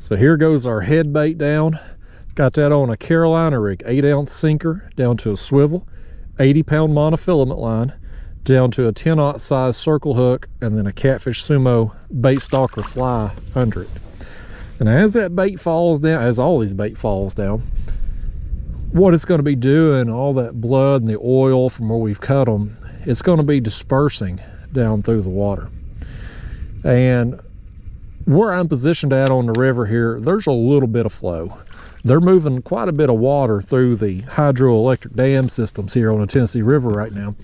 So here goes our head bait down. Got that on a Carolina rig, 8-ounce sinker down to a swivel, 80-pound monofilament line down to a 10-aught size circle hook, and then a Catfish Sumo bait stalker fly under it. And as that bait falls down, as all these bait falls down, what it's going to be doing, all that blood and the oil from where we've cut them, it's going to be dispersing down through the water. And where I'm positioned at on the river here, there's a little bit of flow. They're moving quite a bit of water through the hydroelectric dam systems here on the Tennessee River right now.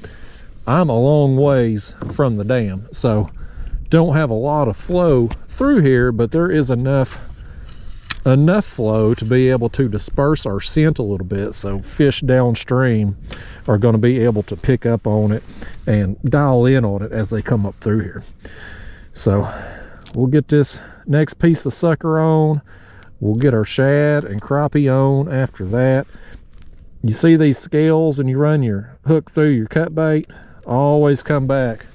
I'm a long ways from the dam, so don't have a lot of flow through here, but there is enough flow to be able to disperse our scent a little bit, so fish downstream are going to be able to pick up on it and dial in on it as they come up through here. So we'll get this next piece of sucker on. We'll get our shad and crappie on after that. You see these scales and you run your hook through your cut bait, always come back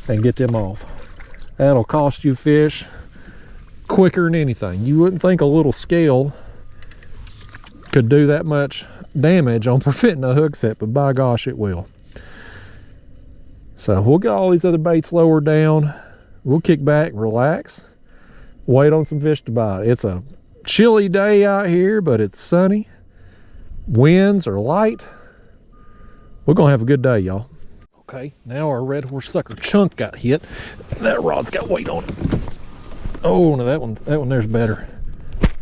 and get them off. That'll cost you fish quicker than anything. You wouldn't think a little scale could do that much damage on preventing a hook set, but by gosh, it will. So we'll get all these other baits lowered down. We'll kick back and relax, wait on some fish to bite. It's a chilly day out here, but it's sunny. Winds are light. We're gonna have a good day, y'all. Okay, now our red horse sucker chunk got hit. That rod's got weight on it. Oh, no, that one there's better.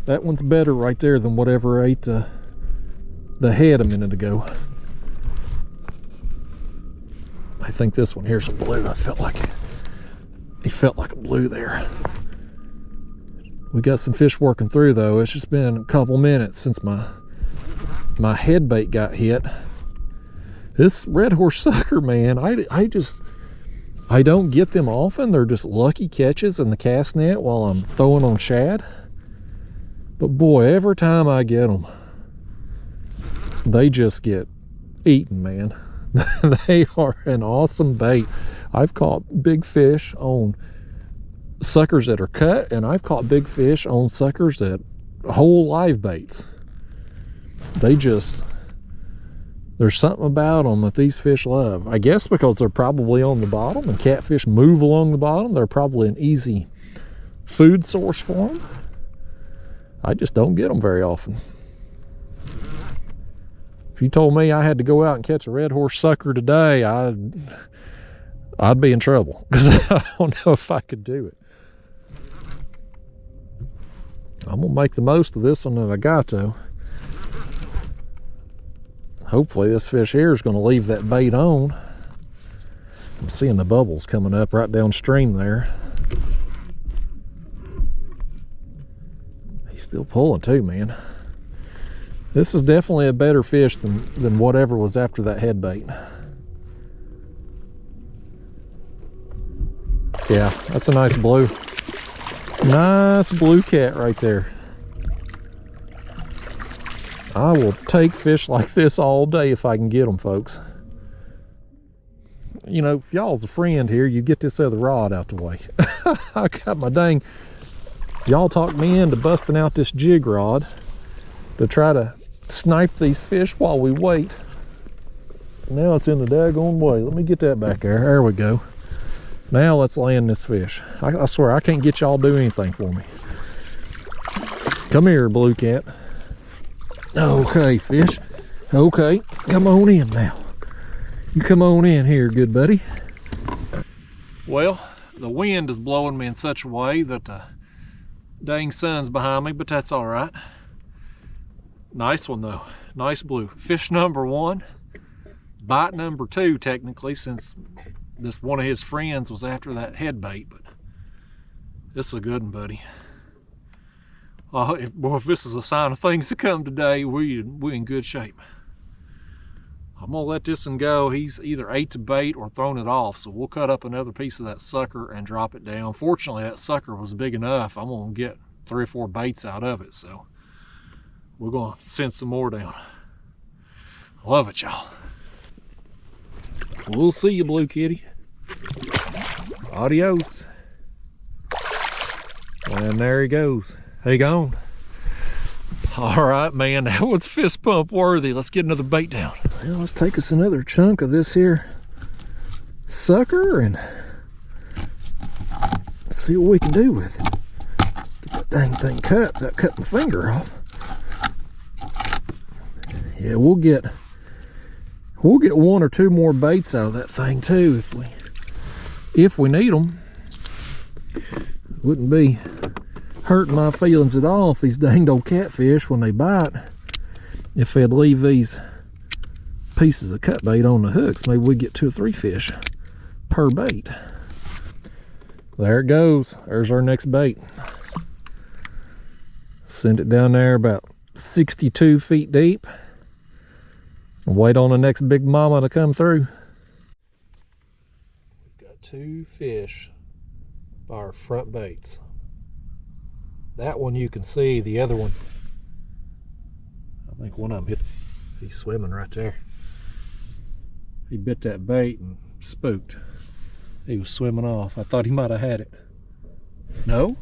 That one's better right there than whatever ate the head a minute ago. I think this one here's a blue. He felt like a blue there. We got some fish working through though. It's just been a couple minutes since my head bait got hit. This red horse sucker, man, I don't get them often. They're just lucky catches in the cast net while I'm throwing on shad. But boy, every time I get them, they just get eaten, man. They are an awesome bait. I've caught big fish on suckers that are cut, and I've caught big fish on suckers that whole live baits. There's something about them that these fish love. I guess because they're probably on the bottom and catfish move along the bottom. They're probably an easy food source for them. I just don't get them very often. If you told me I had to go out and catch a red horse sucker today, I'd be in trouble because I don't know if I could do it. I'm gonna make the most of this one that I got though. Hopefully this fish here is going to leave that bait on. I'm seeing the bubbles coming up right downstream there. He's still pulling too, man. This is definitely a better fish than whatever was after that head bait. Yeah, that's a nice blue. Nice blue cat right there. I will take fish like this all day if I can get them, folks. You know, if y'all's a friend here, you get this other rod out the way. I got my dang... Y'all talked me into busting out this jig rod to try to snipe these fish while we wait. Now it's in the daggone way. Let me get that back there. There we go. Now let's land this fish. I swear, I can't get y'all to do anything for me. Come here, blue cat. Okay, fish. Okay, come on in now. You come on in here, good buddy. Well, the wind is blowing me in such a way that the dang sun's behind me, but that's all right. Nice one though, nice blue. Fish number one, bite number two technically, since this one of his friends was after that head bait, but this is a good one, buddy. If this is a sign of things to come today, we in good shape. I'm gonna let this one go. He's either ate the bait or thrown it off, so we'll cut up another piece of that sucker and drop it down. Fortunately, that sucker was big enough. I'm gonna get 3 or 4 baits out of it, so we're gonna send some more down. I love it, y'all. We'll see you, blue kitty. Adios. And there he goes. He gone. All right, man, that one's fist pump worthy. Let's get another bait down. Well, let's take us another chunk of this here sucker and see what we can do with it. Get that dang thing cut without cutting my finger off. Yeah, we'll get one or two more baits out of that thing too if we need them. Wouldn't be hurting my feelings at all if these danged old catfish, when they bite, if they'd leave these pieces of cut bait on the hooks, maybe we get 2 or 3 fish per bait. There it goes. There's our next bait. Send it down there about 62 feet deep. Wait on the next big mama to come through. We've got 2 fish by our front baits. That one you can see, the other one, I think one of them hit, he's swimming right there. He bit that bait and spooked. He was swimming off. I thought he might have had it. No,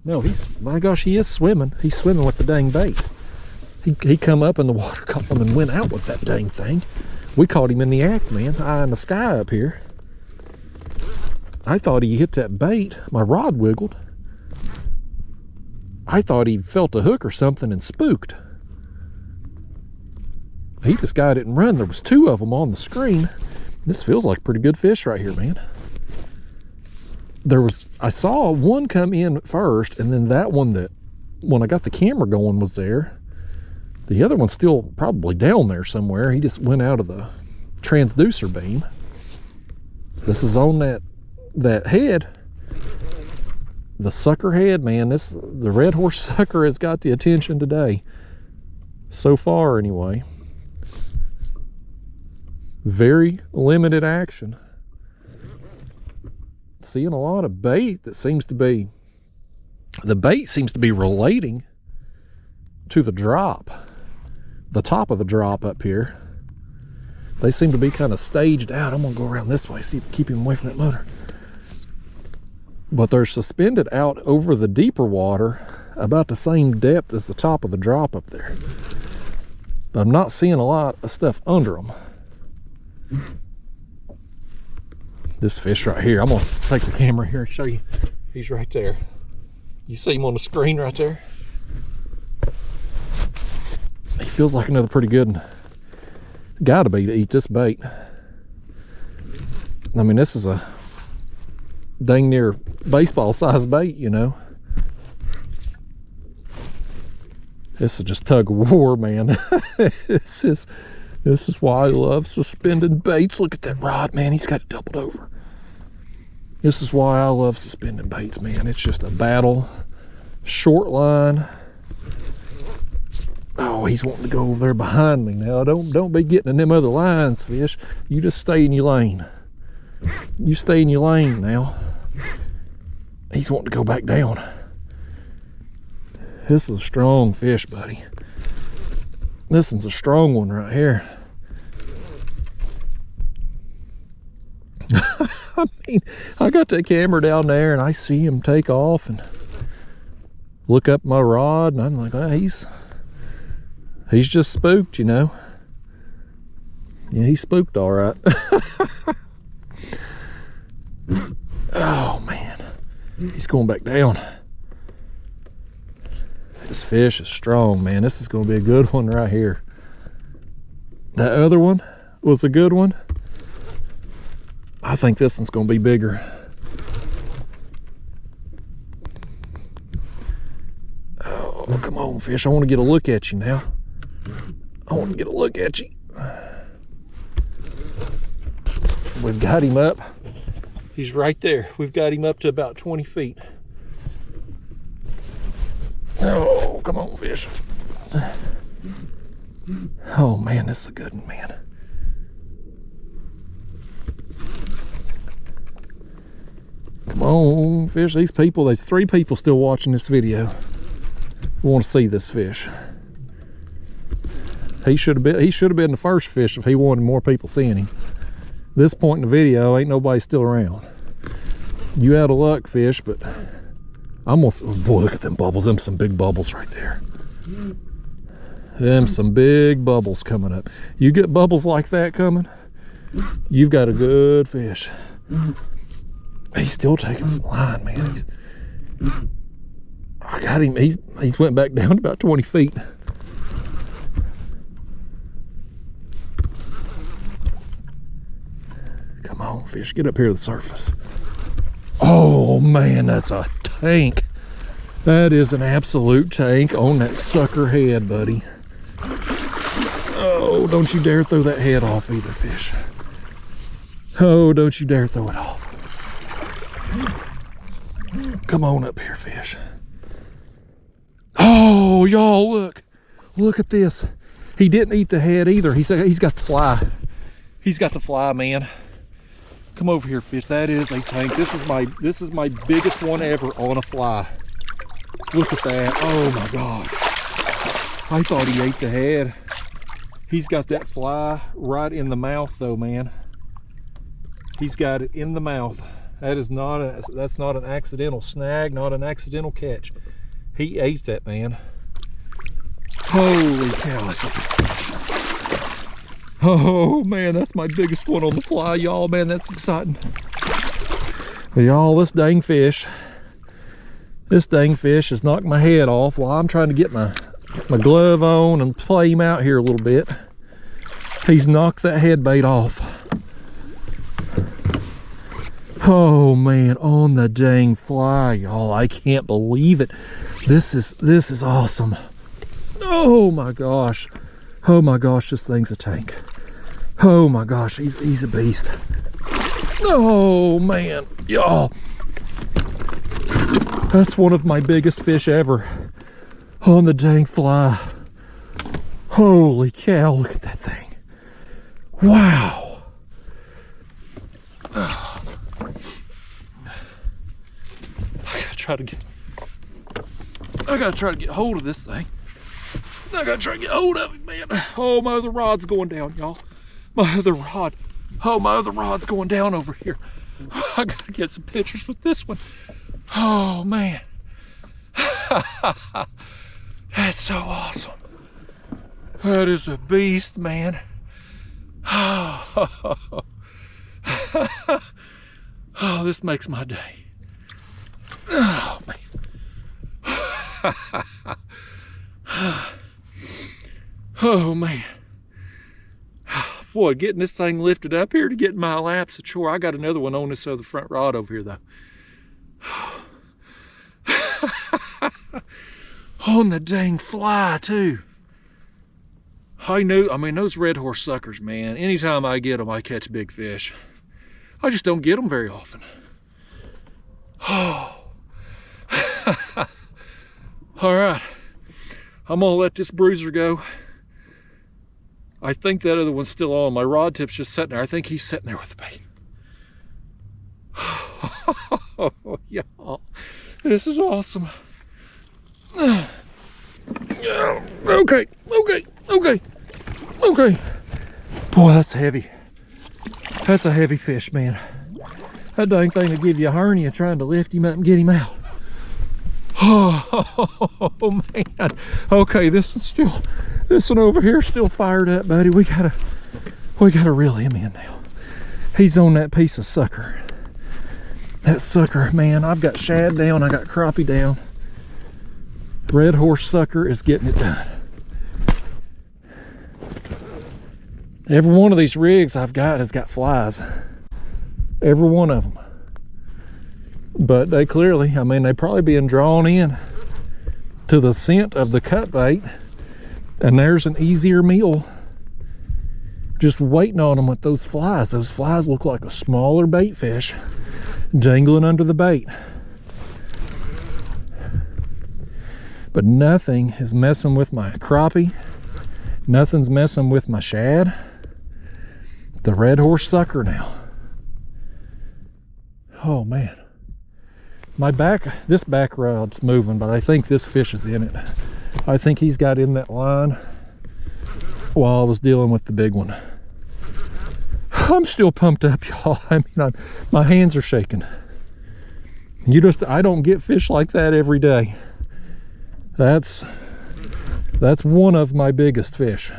he's, my gosh, he is swimming. He's swimming with the dang bait. He come up in the water column and went out with that dang thing. We caught him in the act, man, eye in the sky up here. I thought he hit that bait. My rod wiggled. I thought he felt a hook or something and spooked. He just got it and run. There was 2 of them on the screen. This feels like pretty good fish right here, man. I saw one come in first, and then that one that, when I got the camera going, was there. The other one's still probably down there somewhere. He just went out of the transducer beam. This is on that head. The sucker head, man. The red horse sucker has got the attention today. So far, anyway. Very limited action. Seeing a lot of bait that seems to be, the bait seems to be relating to the drop. The top of the drop up here. They seem to be kind of staged out. I'm gonna go around this way, see if keep him away from that motor. But they're suspended out over the deeper water about the same depth as the top of the drop up there. But I'm not seeing a lot of stuff under them. This fish right here, I'm gonna take the camera here and show you. He's right there. You see him on the screen right there? He feels like another pretty good one. Gotta be to eat this bait. I mean, this is a dang near baseball sized bait, you know. This is just tug of war, man. This is why I love suspended baits. Look at that rod, man. He's got it doubled over. This is why I love suspended baits, man. It's just a battle. Short line. Oh, he's wanting to go over there behind me now. Don't be getting in them other lines, fish. You just stay in your lane. You stay in your lane now. He's wanting to go back down. This is a strong fish, buddy. This one's a strong one right here. I mean, I got the camera down there and I see him take off and look up my rod, and I'm like, oh, he's just spooked, you know. Yeah, he's spooked all right. Oh man, he's going back down. This fish is strong, man. This is going to be a good one right here. That other one was a good one. I think this one's going to be bigger. Oh, come on, fish. I want to get a look at you now. I want to get a look at you. We've got him up. He's right there. We've got him up to about 20 feet. Oh, come on, fish. Oh man, this is a good one, man. Come on, fish. These people, there's 3 people still watching this video who want to see this fish. He should have been the first fish if he wanted more people seeing him. This point in the video, ain't nobody still around. You out of luck, fish, but I'm gonna, oh boy, look at them bubbles. Them some big bubbles right there. Them some big bubbles coming up. You get bubbles like that coming, you've got a good fish. He's still taking some line, man. I got him. He's went back down to about 20 feet. Come on, fish, get up here to the surface. Oh man, that's a tank. That is an absolute tank on that sucker head, buddy. Oh, don't you dare throw that head off either, fish. Oh, don't you dare throw it off. Come on up here, fish. Oh, y'all, look. Look at this. He didn't eat the head either. He's got the fly. He's got the fly, man. Come over here, fish. That is a tank. This is my biggest one ever on a fly. Look at that. Oh my gosh. I thought he ate the head. He's got that fly right in the mouth though, man. He's got it in the mouth. That's not an accidental snag, not an accidental catch. He ate that, man. Holy cow, that's a big fish. Oh man, that's my biggest one on the fly, y'all. Man, that's exciting. Y'all, this dang fish has knocked my head off while I'm trying to get my glove on and play him out here a little bit. He's knocked that head bait off. Oh man, on the dang fly, y'all. I can't believe it. This is awesome. Oh my gosh. Oh my gosh, this thing's a tank. Oh my gosh, he's a beast. Oh man, y'all. That's one of my biggest fish ever on the dang fly. Holy cow, look at that thing. Wow. I gotta try to get hold of this thing. I gotta try to get hold of it, man. Oh, my other rod's going down, y'all. My other rod. Oh, my other rod's going down over here. I gotta get some pictures with this one. Oh man. That's so awesome. That is a beast, man. Oh, this makes my day. Oh man. Oh man. Boy, getting this thing lifted up here to get in my lap's a chore. I got another one on this other front rod over here though. On the dang fly too. I mean those red horse suckers, man, anytime I get them I catch big fish. I just don't get them very often. Oh. All right, I'm gonna let this bruiser go. I think that other one's still on. My rod tip's just sitting there. I think he's sitting there with the bait. Oh, y'all, this is awesome. Okay. Boy, that's heavy. That's a heavy fish, man. That dang thing will give you a hernia trying to lift him up and get him out. Oh man. Okay, this one over here is still fired up, buddy. We gotta reel him in now. He's on that piece of sucker. That sucker, man, I've got shad down, I got crappie down. Red horse sucker is getting it done. Every one of these rigs I've got has got flies. Every one of them. But they clearly, I mean, they probably being drawn in to the scent of the cut bait. And there's an easier meal just waiting on them with those flies. Those flies look like a smaller bait fish dangling under the bait. But nothing is messing with my crappie. Nothing's messing with my shad. The red horse sucker now. Oh man. This back rod's moving, but I think this fish is in it. I think he's got in that line while I was dealing with the big one. I'm still pumped up, y'all. I mean, my hands are shaking. I don't get fish like that every day. That's one of my biggest fish.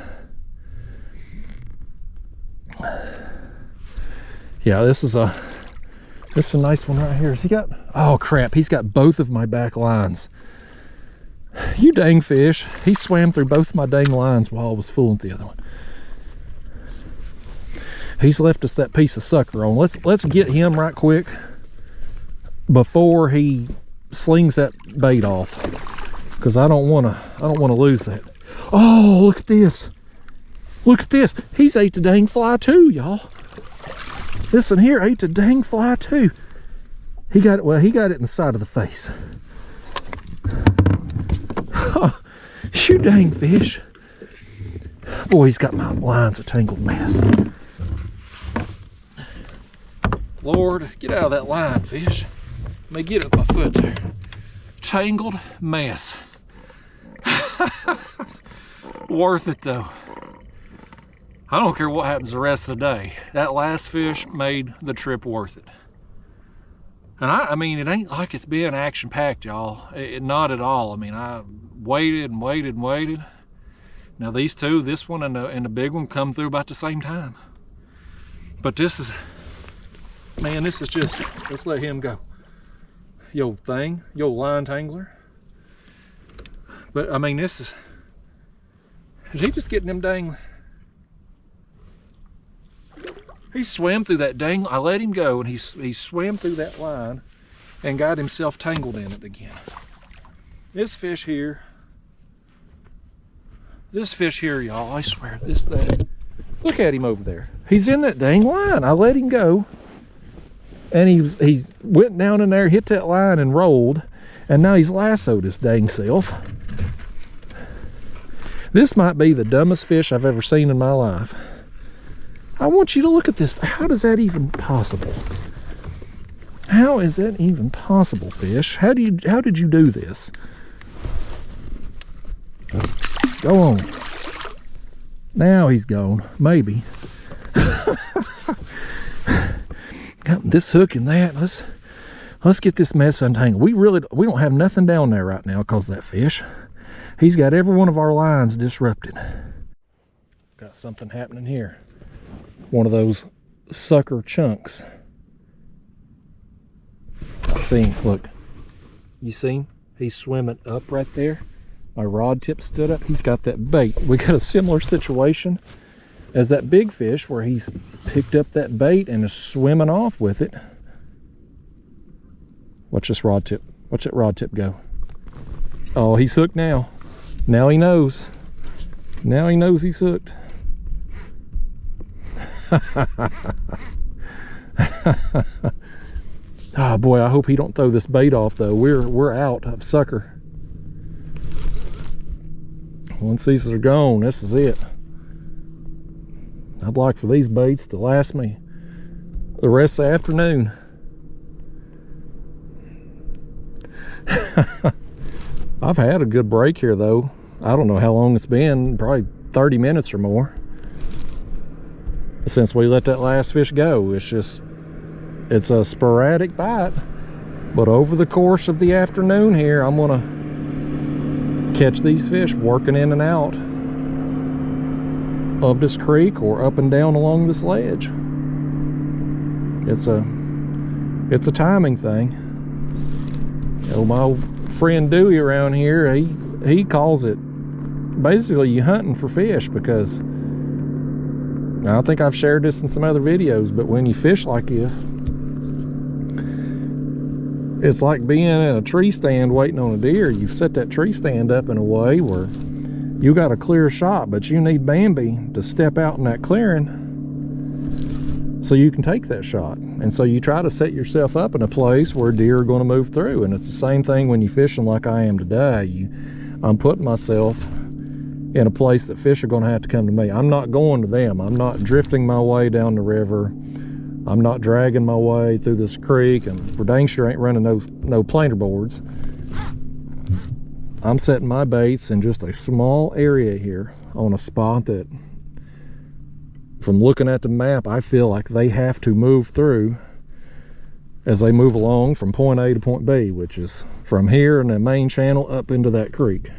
Yeah, this is a nice one right here. Has he got, oh crap, he's got both of my back lines. You dang fish. He swam through both my dang lines while I was fooling with the other one. He's left us that piece of sucker on. Let's get him right quick before he slings that bait off, because I don't want to lose that. Oh, look at this. Look at this. He's ate the dang fly too, y'all. This one here ate the dang fly too. He got it, well, he got it in the side of the face. You dang fish. Boy, he's got my lines a tangled mess. Lord, get out of that line, fish. Let me get it with my foot there. Tangled mess. Worth it though. I don't care what happens the rest of the day. That last fish made the trip worth it. And I mean, it ain't like it's been action-packed, y'all. Not at all. I mean, I waited and waited and waited. Now these two, this one and the big one, come through about the same time. But this is, man, this is just, let's let him go. Yo thing, yo line tangler. But I mean, is he just getting them dang, he swam through that dang, I let him go and he swam through that line and got himself tangled in it again. This fish here, y'all, I swear, look at him over there. He's in that dang line. I let him go and he went down in there, hit that line and rolled, and now he's lassoed his dang self. This might be the dumbest fish I've ever seen in my life. I want you to look at this. How is that even possible? How is that even possible, fish? How did you do this? Go on. Now he's gone. Maybe. Got this hook and that. Let's get this mess untangled. We don't have nothing down there right now because of that fish. He's got every one of our lines disrupted. Got something happening here. One of those sucker chunks. I see him, look. You see him? He's swimming up right there. My rod tip stood up. He's got that bait. We got a similar situation as that big fish where he's picked up that bait and is swimming off with it. Watch this rod tip. Watch that rod tip go. Oh, he's hooked now. Now he knows. Now he knows he's hooked. Oh boy, I hope he don't throw this bait off though. We're out of sucker. Once these are gone, this is it. I'd like for these baits to last me the rest of the afternoon. I've had a good break here though. I don't know how long it's been, probably 30 minutes or more since we let that last fish go. It's a sporadic bite, but over the course of the afternoon here, I'm gonna catch these fish working in and out of this creek or up and down along this ledge. It's a timing thing. You know, my old friend Dewey around here, he calls it basically you hunting for fish, because I think I've shared this in some other videos, but when you fish like this, it's like being in a tree stand waiting on a deer. You've set that tree stand up in a way where you got a clear shot, but you need Bambi to step out in that clearing so you can take that shot. And so you try to set yourself up in a place where deer are going to move through. And it's the same thing when you're fishing like I am today. I'm putting myself in a place that fish are going to have to come to me. I'm not going to them. I'm not drifting my way down the river. I'm not dragging my way through this creek, and for dang sure ain't running no planer boards. I'm setting my baits in just a small area here on a spot that, from looking at the map, I feel like they have to move through as they move along from point A to point B, which is from here in the main channel up into that creek.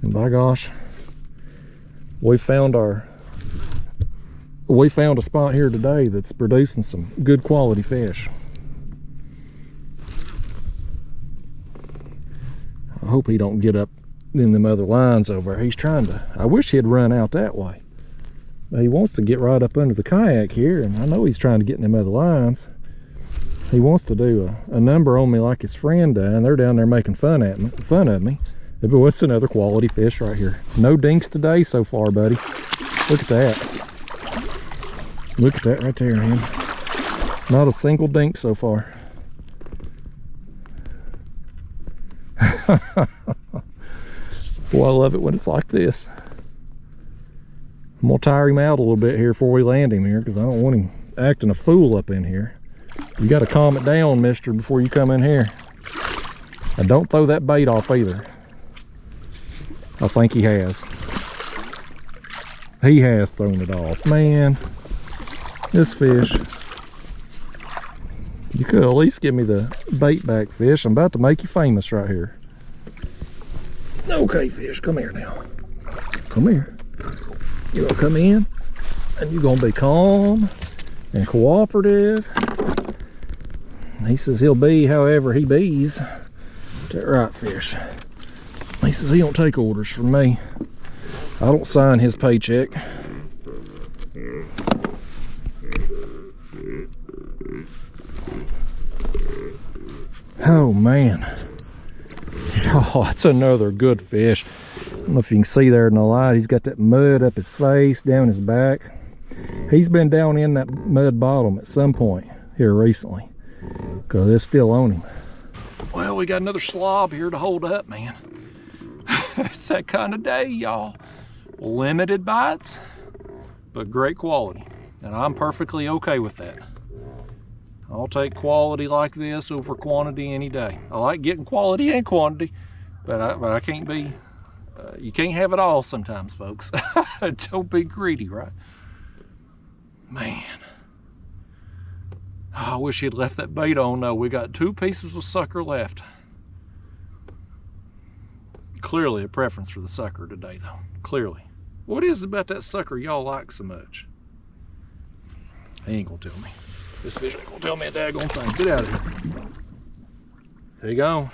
And by gosh, we found a spot here today that's producing some good quality fish. I hope he don't get up in them other lines over there. He's trying to, I wish he'd run out that way. But he wants to get right up under the kayak here, and I know he's trying to get in them other lines. He wants to do a number on me like his friend does, and they're down there making fun of me. But what's another quality fish right here? No dinks today so far, buddy. Look at that. Look at that right there, man. Not a single dink so far. Boy, I love it when it's like this. I'm gonna tire him out a little bit here before we land him here, because I don't want him acting a fool up in here. You got to calm it down, mister, before you come in here. And don't throw that bait off either. I think he has. He has thrown it off. Man, this fish. You could at least give me the bait back, fish. I'm about to make you famous right here. Okay, fish, come here now. Come here. You're gonna come in and you're gonna be calm and cooperative. He says he'll be however he bees. That right, fish? He says he don't take orders from me. I don't sign his paycheck. Oh man. Oh, that's another good fish. I don't know if you can see there in the light, he's got that mud up his face, down his back. He's been down in that mud bottom at some point here recently, because it's still on him. Well, we got another slob here to hold up, man. It's that kind of day, y'all. Limited bites, but great quality. And I'm perfectly okay with that. I'll take quality like this over quantity any day. I like getting quality and quantity, but I can't be, you can't have it all sometimes, folks. Don't be greedy, right? Man. Oh, I wish he'd left that bait on. No, we got 2 pieces of sucker left. Clearly a preference for the sucker today, though. Clearly. What is it about that sucker y'all like so much? He ain't gonna tell me. This fish ain't gonna tell me a daggone thing. Get out of here. There you go.